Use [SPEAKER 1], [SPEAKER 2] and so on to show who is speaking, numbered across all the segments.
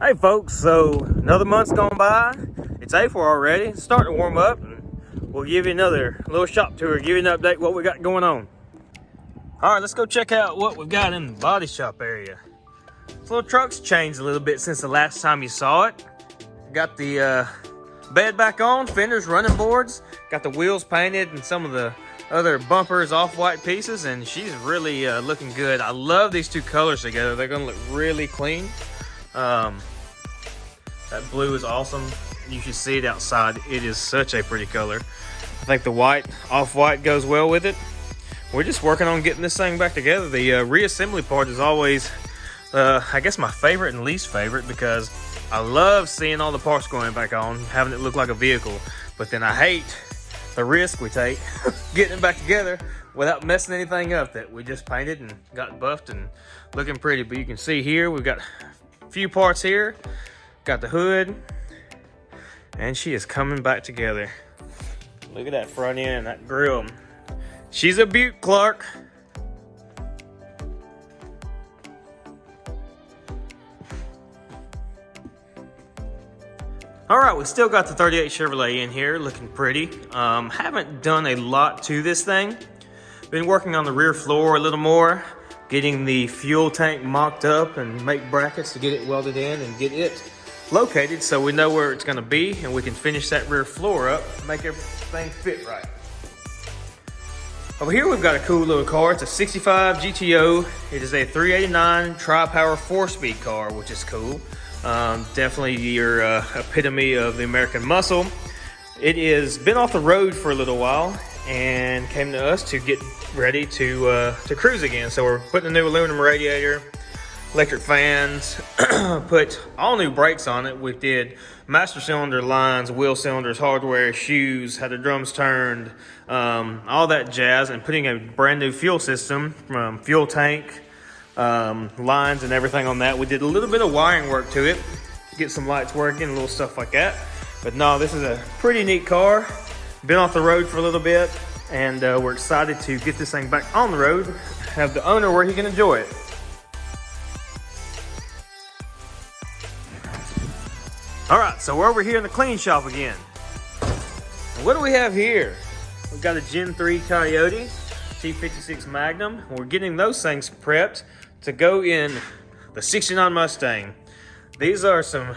[SPEAKER 1] Hey folks, so another month's gone by. It's April already. It's starting to warm up, and we'll give you another little shop tour, give you an update what we got going on. All right, let's go check out what we've got in the body shop area. This little truck's changed a little bit since the last time you saw it. Got the bed back on, fenders, running boards, got the wheels painted and some of the other bumpers off-white pieces, and she's really looking good. I love these two colors together. They're gonna look really clean. That blue is awesome. You should see it outside. It is such a pretty color. I think the white, off-white goes well with it. We're just working on getting this thing back together. The reassembly part is always, I guess, my favorite and least favorite, because I love seeing all the parts going back on, having it look like a vehicle. But then I hate the risk we take getting it back together without messing anything up that we just painted and got buffed and looking pretty. But you can see here, we've got a few parts here. Got the hood, and she is coming back together. Look at that front end, that grill. She's a beaut, Clark. All right, we still got the 38 Chevrolet in here, looking pretty. Haven't done a lot to this thing. Been working on the rear floor a little more, getting the fuel tank mocked up and make brackets to get it welded in and get it located so we know where it's going to be, and we can finish that rear floor up, make everything fit right. Over here we've got a cool little car. It's a 65 GTO. It is a 389 tri-power 4-speed car, which is cool. Definitely your epitome of the American muscle. It has been off the road for a little while and came to us to get ready to cruise again. So we're putting a new aluminum radiator, electric fans, put all new brakes on it. We did master cylinder lines, wheel cylinders, hardware, shoes, had the drums turned, all that jazz, and putting a brand new fuel system from fuel tank, lines and everything on that. We did a little bit of wiring work to it, get some lights working, little stuff like that. But no, this is a pretty neat car. Been off the road for a little bit, and we're excited to get this thing back on the road, have the owner where he can enjoy it. All right, so we're over here in the clean shop again. And what do we have here? We've got a Gen 3 Coyote, T56 Magnum. We're getting those things prepped to go in the 69 Mustang. These are some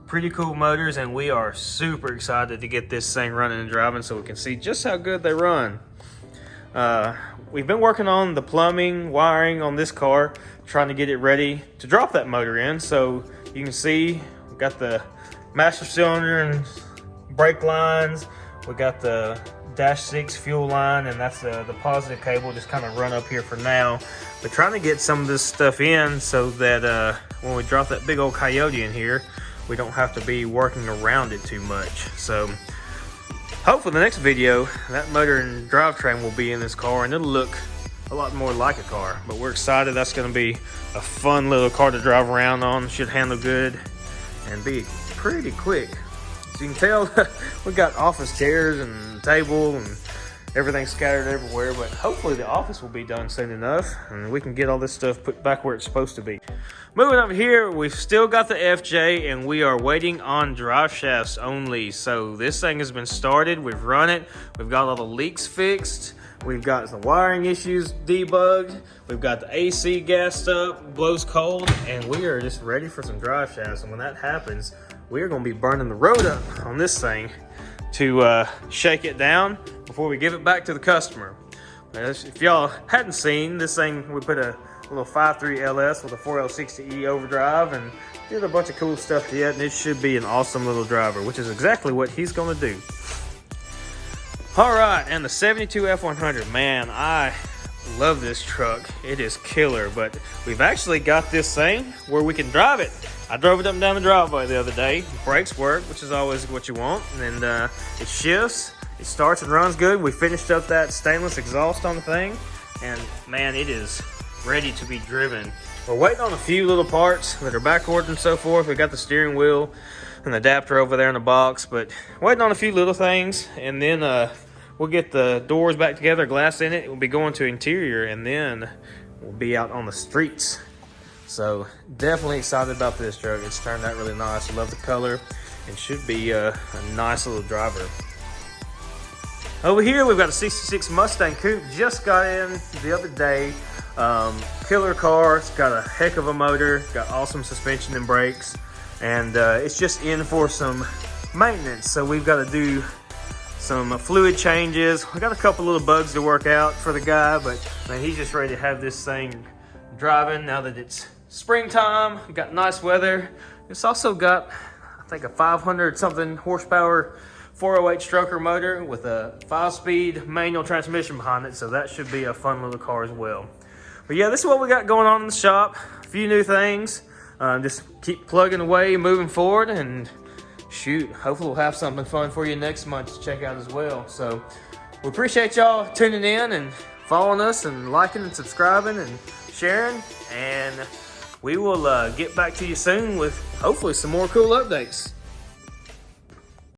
[SPEAKER 1] pretty cool motors, and we are super excited to get this thing running and driving so we can see just how good they run. We've been working on the plumbing, wiring on this car, trying to get it ready to drop that motor in. So you can see we've got the master cylinder and brake lines. We got the dash 6 fuel line, and that's the positive cable just kind of run up here for now. But trying to get some of this stuff in so that when we drop that big old Coyote in here, we don't have to be working around it too much. So hopefully the next video, that motor and drivetrain will be in this car, and it'll look a lot more like a car. But we're excited. That's going to be a fun little car to drive around on. Should handle good and be pretty quick. So you can tell we got office chairs and table and everything scattered everywhere, but hopefully the office will be done soon enough and we can get all this stuff put back where it's supposed to be. Moving over here, we've still got the FJ, and we are waiting on drive shafts only. So this thing has been started, we've run it, we've got all the leaks fixed, we've got the wiring issues debugged, we've got the AC gassed up, blows cold, and we are just ready for some drive shafts. And when that happens, we are going to be burning the road up on this thing to shake it down before we give it back to the customer. If y'all hadn't seen this thing, we put a little 5.3 LS with a 4L60E overdrive and did a bunch of cool stuff to it, and it should be an awesome little driver, which is exactly what he's going to do. All right, and the 72 F100, man, I love this truck. It is killer, but we've actually got this thing where we can drive it. I drove it up and down the driveway the other day. Brakes work, which is always what you want, and it shifts, it starts and runs good. We finished up that stainless exhaust on the thing, and man, it is ready to be driven. We're waiting on a few little parts that are back ordered and so forth. We got the steering wheel and the adapter over there in the box, but waiting on a few little things, and then we'll get the doors back together, glass in it. We'll be going to interior, and then we'll be out on the streets. So definitely excited about this truck. It's turned out really nice. I love the color and should be a nice little driver. Over here we've got a 66 Mustang coupe. Just got in the other day. Killer car. It's got a heck of a motor, got awesome suspension and brakes, and it's just in for some maintenance. So we've got to do some fluid changes. We got a couple little bugs to work out for the guy, but man, he's just ready to have this thing driving now that it's springtime. We've got nice weather. It's also got, I think, a 500 something horsepower 408 stroker motor with a 5-speed manual transmission behind it, so that should be a fun little car as well. But yeah, this is what we got going on in the shop. A few new things. Just keep plugging away, moving forward, and shoot, hopefully we'll have something fun for you next month to check out as well. So we appreciate y'all tuning in and following us and liking and subscribing and sharing. And we will get back to you soon with hopefully some more cool updates.